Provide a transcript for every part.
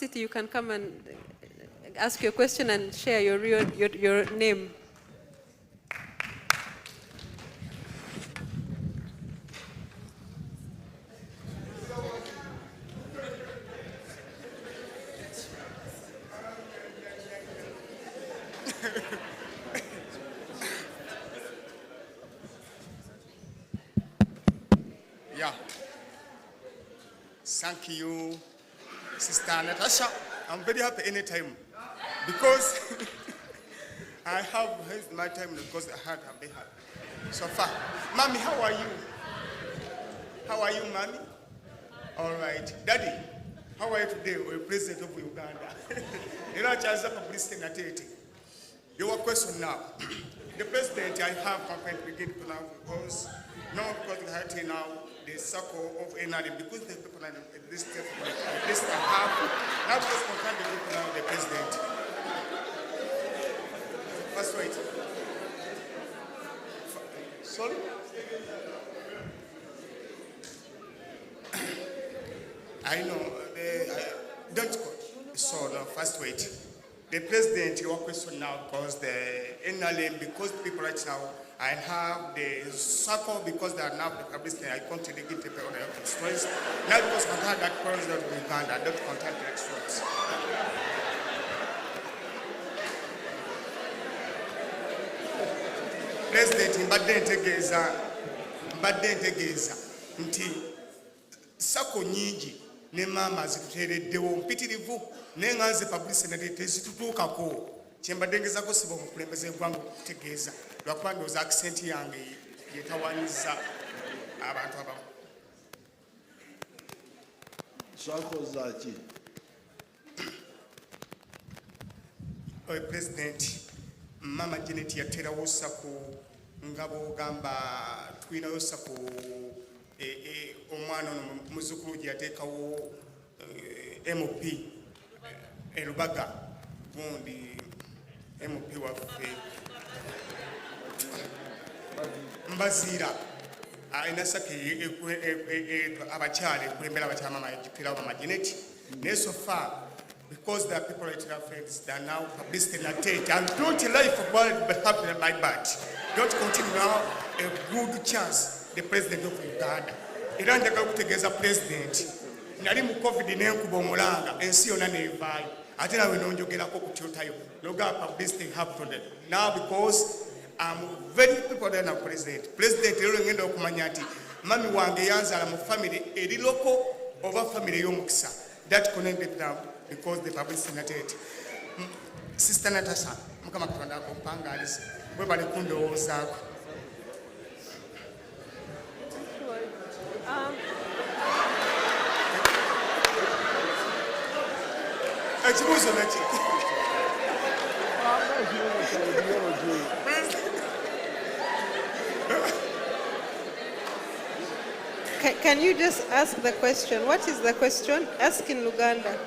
Publicity, you can come and ask your question and share your name. Yeah. Thank you, Sister Natasha. I'm very happy anytime because I have my time because I had a big heart. So far. Mommy, how are you? How are you, Mommy? All right. Daddy, how are you today? We're President of Uganda. You know, Jazz, Publicity Natete. Your question now. The President, I have complaint begin now because because now the circle of NRM because the people in this have now just confirm the people now the President. First wait. Sorry? I know don't go. So no, first wait. The President, your question now, because the NLM, because people right now, I have the circle because they are now the publicity, I continue to give people the extras. Not because I had that president of Uganda, I don't contact the extras. President, mbadde ntegeeza nti sako nyingi ne mama zituteereddewo mpitirivu naye nga nze Publicity Natete tezitutuukako kyembadde ngezako siba omukulembeze gwange okutegeeza lwakuba ndowooza akisenti yange yetawaanyizza abantu abamu. Sako zaki? President, Mama Janet yateerawo sako nga bw'ogamba tulinayo sako omwana ono muzzukulu gye yateekawo MP Lubaga gundi MP waffe Mbaziira alina sako abakyala ekulembera abakyala Mama yateerawo Mama Janet naye so far because there are people right now, friends, that are now Publicity Natete. And don't life for what happened like that. Don't continue now a good chance, the President of Uganda. Iranja kakutegeza President. Nali mu COVID n'enkuba omulanga, ensi yonna n'evaayo. Ate nawe n'onjogerako ku kyotayo. Loga Publicity happened. Now because I'm very people there now, President. President, lero ngenda okumanya nti mami wange yanzala mu family eriloko over family y'omukisa. That connected now. Because the Publicity Natete. Sister Natasha, mukama katonda akumpangalize bwe bali kundowoozaako. Ekibuuzo naki? Can you just ask the question? What is the question? Ask in Luganda.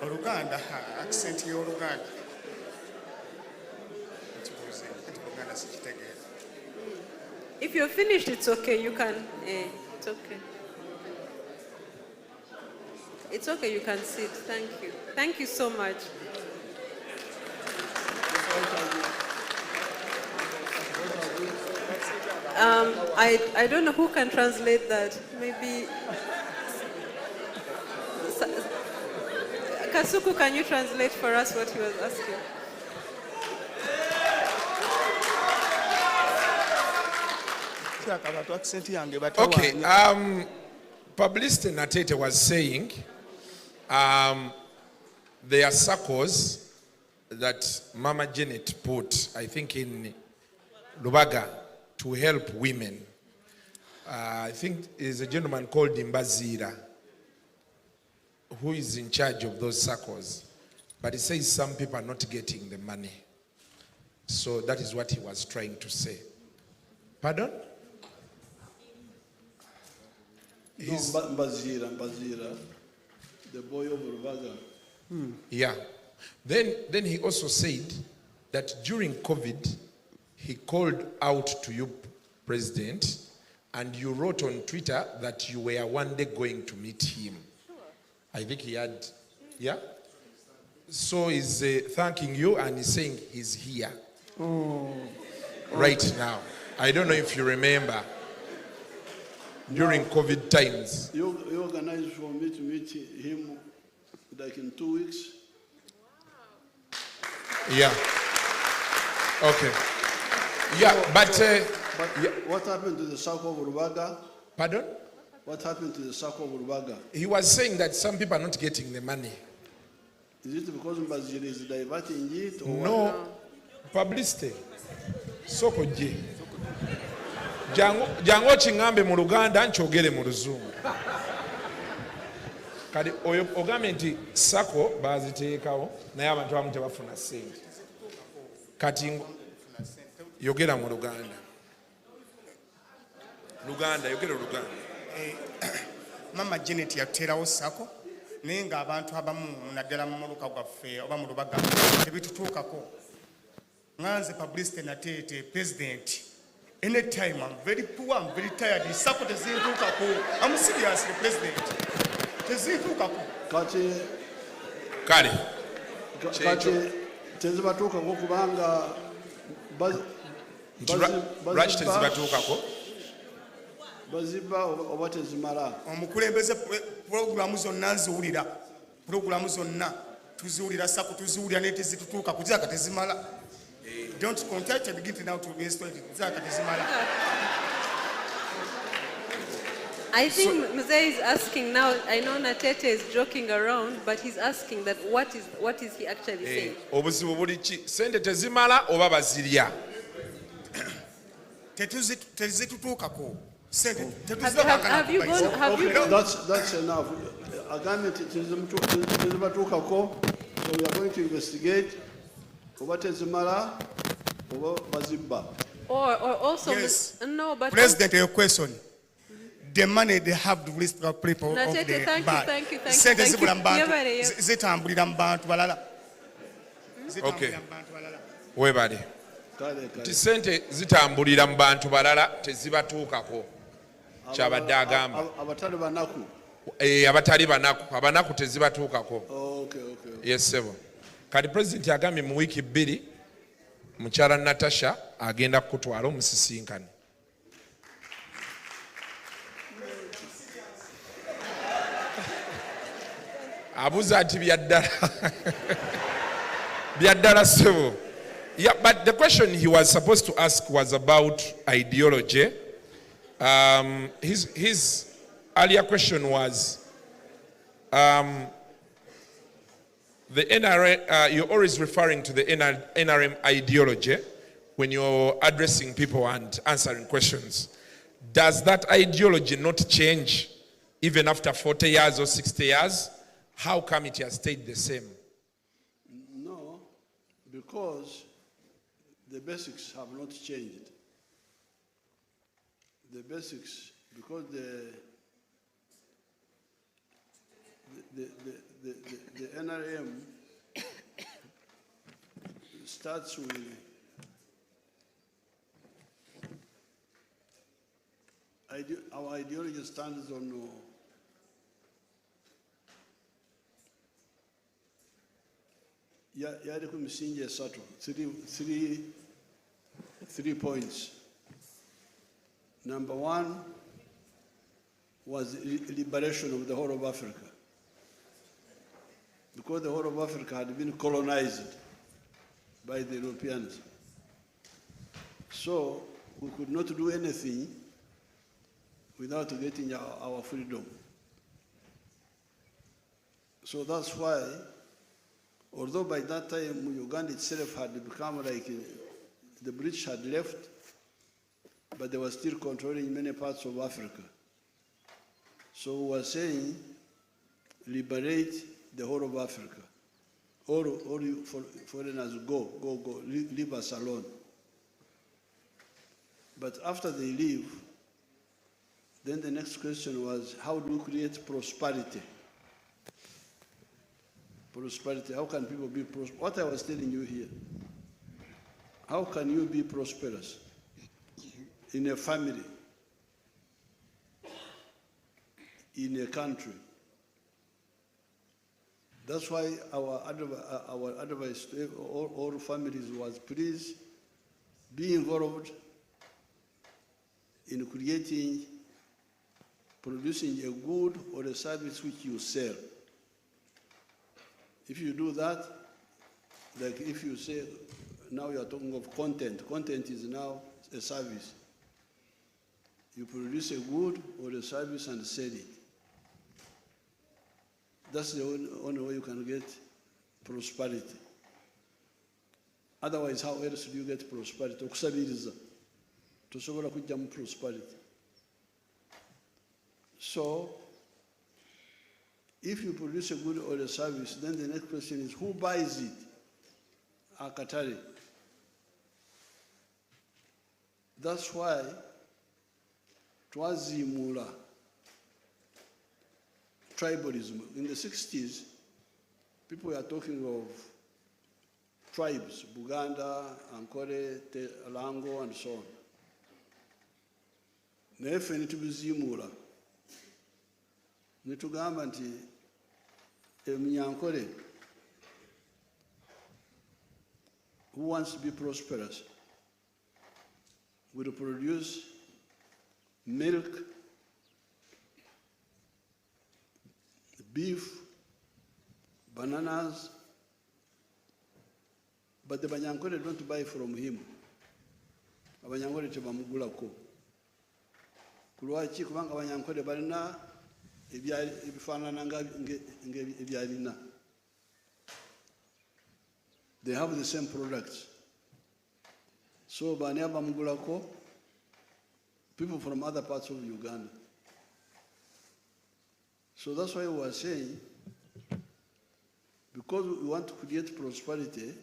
Oluganda, accent y'Oluganda. If you're finished, it's okay. You can. It's okay. It's okay. You can sit. Thank you. Thank you so much. I don't know who can translate that. Maybe. Kasuku, can you translate for us what he was asking? Okay, Publicity Natete was saying there are circles that Mama Janet put, I think in Lubaga, to help women. I think there's a gentleman called Mbaziira who is in charge of those circles. But he says some people are not getting the money. So that is what he was trying to say. Pardon? Mbaziira, the boy of Rubaga. Yeah. Then he also said that during COVID, he called out to you, President, and you wrote on Twitter that you were one day going to meet him. I think he had, yeah? So he's thanking you and he's saying he's here. Right now. I don't know if you remember during COVID times. You organized for me to meet him like in 2 weeks. Yeah. Okay. Yeah, but yeah. What happened to the circle of Rubaga? Pardon? What happened to the circle of Rubaga? He was saying that some people are not getting the money. Is it because Mbazili is diverting it? Or No. what? Publicity. Soko je. Jango chingambe mu Luganda nchogere mu Luzungu. Kadi ogambe nti sako baziteekawo naye abantu abamu tebafuna ssente. Kati yogera mu Luganda. Yogera Luganda. Mama Janet yateerawo sako naye ng'abantu abamu naddala mu muluka gwaffe oba mu Lubaga tebitutuukako. Nganze Publicity Natete, President. Anytime I'm very poor, I'm very tired. Sako tezintuukako. I'm serious, the President. Tezintuukako. Kale. Kati tezibatuukako kubanga lwaki tezibatuukako? baziba oba tezimala. Omukulembeze pulogulaamu zonna nziwulira. Pulogulaamu zonna tuziwulira sako tuziwulira naye tezitutuukako. Zaka tezimala. Don't contact and begin now to waste it. Zaka tezimala. I think Mzee is asking now. I know Natete is joking around, but he's asking that what is he actually saying? Obuzibu buli ki? Sente tezimala oba bazirya? Tezitutuukako. Have you gone? That's enough. Agreement tezibatuukako. So we are going to investigate. Oba tezimala oba bazibba. Or also Yes. no, but President, your question. The money they have to list of people Natete, of the thank you. Sente zibula mu bantu. Yebareyo. Zitambulira mu bantu balala. Okay. Zitambulira mu bantu balala. Webale. Kale. Ti sente zitambulira mu bantu balala tezibatuukako. Kyabadde agamba. Abatali banaku. Abatali abanaku tezibatuukako. Okay. Yes, sebo. Kati President agambye mu wiiki 2 mukyala Natasha agenda kutwala omusisinkano. Abuza ati byaddala sebo. Yeah, but the question he was supposed to ask was about ideology. His earlier question was the NRM, you're always referring to the NRM ideology when you're addressing people and answering questions. Does that ideology not change even after 40 years or 60 years? How come it has stayed the same? No, because the basics have not changed. The basics, because the NRM starts with our ideology stands on yaliku misingi esatu, three points. Number one was liberation of the whole of Africa, because the whole of Africa had been colonized by the Europeans. So we could not do anything without getting our freedom. So that's why, although by that time Uganda itself had become like the British had left, but they were still controlling many parts of Africa. So we were saying, liberate the whole of Africa. All you foreigners go, leave us alone. But after they leave, then the next question was, how do we create prosperity? Prosperity, how can people be prosperous? What I was telling you here, how can you be prosperous in a family, in a country, That's why our advice to all families was, please be involved in producing a good or a service which you sell. If you do that, like if you say, now you are talking of content. Content is now a service. You produce a good or a service and sell it. That's the only way you can get prosperity. Otherwise, how else do you get prosperity? Okusabiriza. Tosobola kujja mu prosperity. So, if you produce a good or a service, then the next question is, who buys it? Akatale. That's why twazimula tribalism. In the 60s, people were talking of tribes, Buganda, Ankole, Lango, and so on. Nefe nitubizimula. Nitugamba nti Emunyankole, who wants to be prosperous, will produce milk, beef, bananas, but the Banyankole don't buy from him. Abanyankole tebamugulako. Kulwaki kubanga Abanyankole balina ebifaanana ebyalina. They have the same products. So bani abamugulako, people from other parts of Uganda. So that's why we are saying, because we want to create prosperity,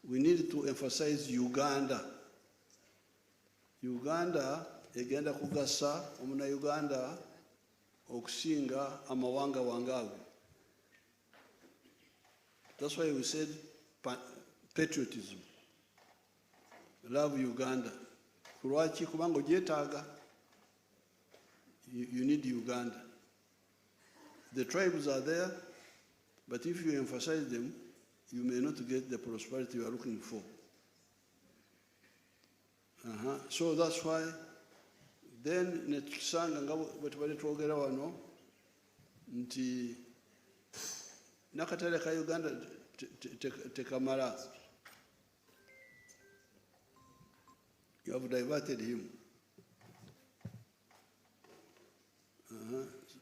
we need to emphasize Uganda. Uganda egenda kugasa omuna Uganda okusinga amawanga wangawe. That's why we said patriotism. Love Uganda. Kulwaki kubanga ogyetaaga. You need Uganda. The tribes are there, but if you emphasize them, you may not get the prosperity you are looking for. So that's why then netusanga nga bwetubadde twogera wano nti nakatale ka Uganda tekamala. You have diverted him.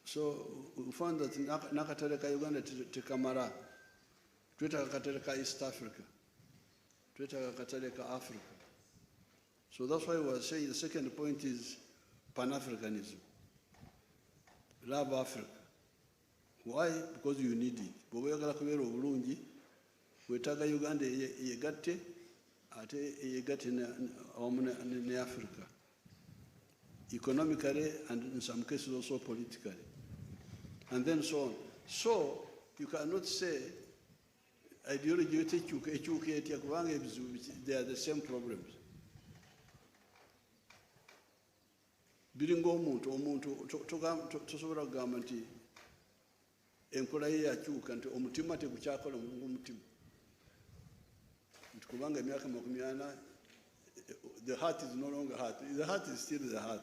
So we found that nakatale ka Uganda tekamala. Twetaaga katale ka East Africa. Twetaaga katale ka Africa. So that's why we were saying the second point is Pan-Africanism. Love Africa. Why? Because you need it. Bw'oba oyagala kubeera obulungi, weetaaga Uganda eyegatte, ate eyegatte awamu ne Africa. Economically and in some cases also politically. And then so on. So you cannot say ideology ekyuka etya kubanga ebizibu they are the same problems. Biringa omuntu tosobola kugamba nti enkola ye yakyuka nti omutima tegukyakola ng'omutima. Nti kubanga emyaka 40 the heart is no longer heart. The heart is still the heart.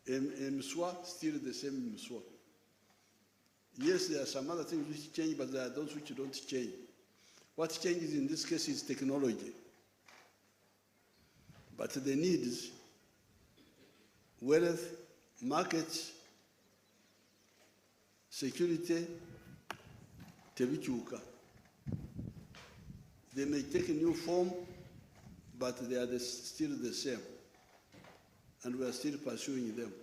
Mswa still the same Mswa. Yes, there are some other things which change, but there are those which don't change. What changes in this case is technology. But the needs, wealth, markets, security, tebichuka. They may take a new form, but they are still the same. And we are still pursuing them.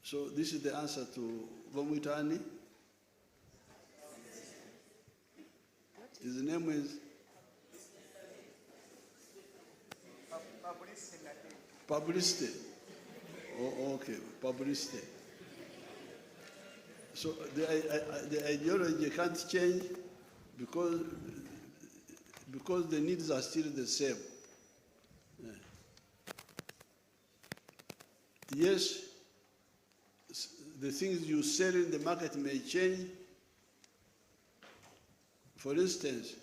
So this is the answer to Vomutani. His name is Publicity. Oh, okay, Publicity. So the ideology can't change because the needs are still the same. Yes, the things you sell in the market may change, For instance,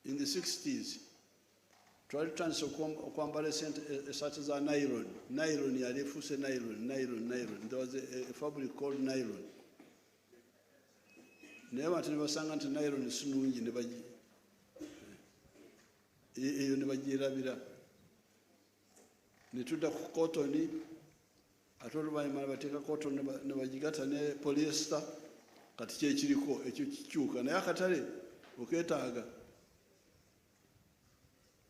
in the 60s, twali tutandise okwambala esaati za nylon. Nylon yali efuuse nylon. There was a fabric called nylon. Naye abantu ne basanga nti nylon si nnungi eyo ne bagirabira. Ne tudda ku cotton, ate oluvannyuma ne bateeka cotton ne bagigatta ne polyester, kati kyekiriko ekyo kikyuka. Naye akatale okeetaaga.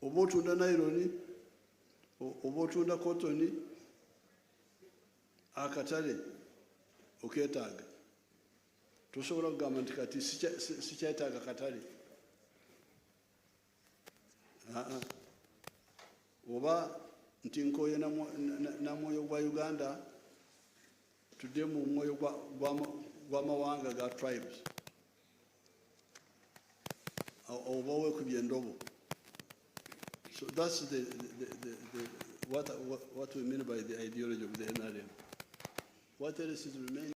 Oba otunda nylon, oba otunda cotton, akatale okeetaaga. Tosobola kugamba nti kati sikyetaaga katale. Oba nti nkooye na mwoyo gwa Uganda, tudde mu mwoyo gw'amawanga ga tribes. Oba weekubye endobo. So that's what we mean by the ideology of the NRM. What else is remaining?